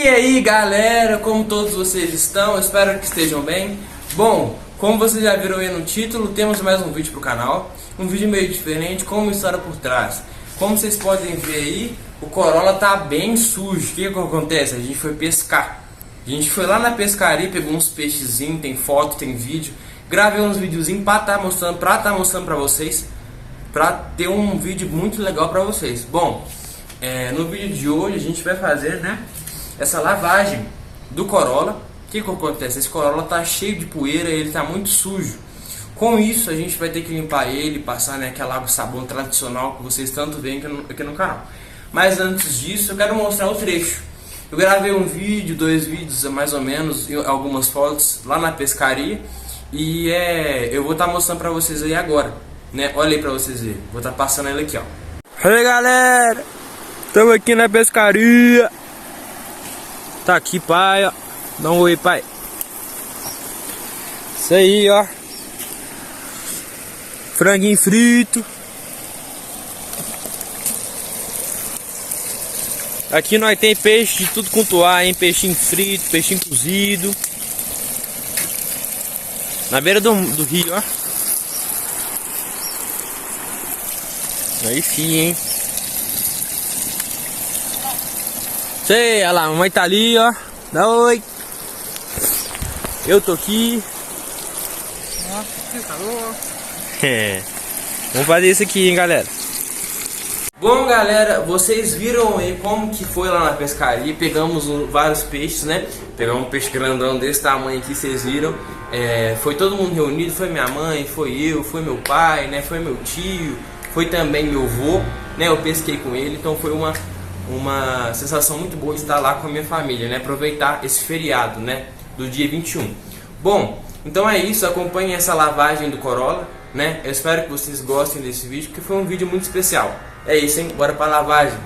E aí galera, como todos vocês estão? Eu espero que estejam bem. Bom, como vocês já viram aí no título, temos mais um vídeo pro canal. Um vídeo meio diferente, com uma história por trás. Como vocês podem ver aí, o Corolla tá bem sujo. O que acontece? A gente foi pescar. A gente foi lá na pescaria, pegou uns peixezinhos, tem foto, tem vídeo. Gravei uns videozinhos pra tá mostrando pra vocês. Pra ter um vídeo muito legal pra vocês. Bom, no vídeo de hoje a gente vai fazer, né, essa lavagem do Corolla. O que acontece? Esse Corolla tá cheio de poeira, ele tá muito sujo. Com isso a gente vai ter que limpar ele, passar, né, aquela água sabão tradicional que vocês tanto veem aqui no canal. Mas antes disso eu quero mostrar o trecho. Eu gravei um vídeo, 2 vídeos mais ou menos, algumas fotos lá na pescaria. E eu vou estar mostrando pra vocês aí agora, né? Olha aí pra vocês verem. Vou estar passando ele aqui, ó. Oi galera, estamos aqui na pescaria. Tá aqui pai, ó. Dá um oi pai. Isso aí, ó. Franguinho frito. Aqui nós tem peixe de tudo quanto há, hein? Peixinho frito, peixinho cozido. Na beira do rio, ó. Aí sim, hein? Sei, olha lá, a mamãe tá ali, ó. Dá oi. Eu tô aqui. Ó, que calor. Vamos fazer isso aqui, hein, galera. Bom, galera, vocês viram aí como que foi lá na pescaria. Pegamos vários peixes, né? Pegamos um peixe grandão desse tamanho aqui, vocês viram. Foi todo mundo reunido, foi minha mãe, foi eu, foi meu pai, né? Foi meu tio, foi também meu avô, né? Eu pesquei com ele, então foi uma sensação muito boa estar lá com a minha família, né? Aproveitar esse feriado, né? Do dia 21. Bom, então é isso, acompanhem essa lavagem do Corolla, né? Eu espero que vocês gostem desse vídeo, porque foi um vídeo muito especial. É isso, hein? Bora pra lavagem.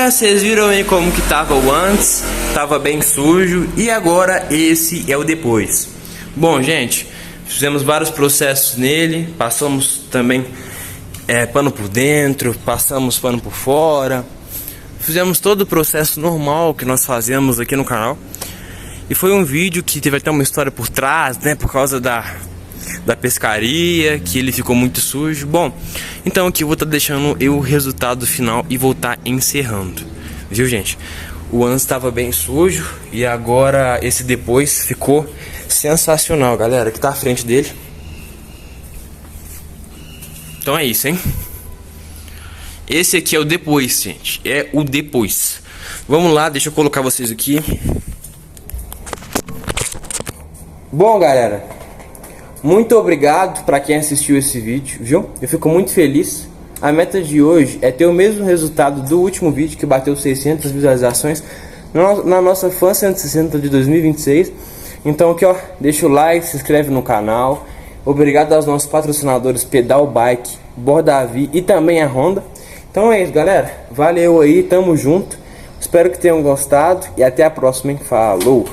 Vocês viram aí como que tava o antes, tava bem sujo, e agora esse é o depois. Bom, gente, fizemos vários processos nele, passamos também pano por dentro, passamos pano por fora, fizemos todo o processo normal que nós fazemos aqui no canal. E foi um vídeo que teve até uma história por trás, né, por causa da pescaria, que ele ficou muito sujo. Bom, então aqui eu vou estar deixando o resultado final e vou estar encerrando, viu, gente? O antes estava bem sujo e agora esse depois ficou sensacional, galera, que tá à frente dele. Então é isso, hein? Esse aqui é o depois, gente, é o depois. Vamos lá, deixa eu colocar vocês aqui. Bom, galera, muito obrigado para quem assistiu esse vídeo, viu? Eu fico muito feliz. A meta de hoje é ter o mesmo resultado do último vídeo, que bateu 600 visualizações, na nossa Fan 160 de 2026. Então aqui, ó, deixa o like, se inscreve no canal. Obrigado aos nossos patrocinadores Pedal Bike, Bordavi e também a Honda. Então é isso, galera. Valeu aí, tamo junto. Espero que tenham gostado e até a próxima, hein? Falou!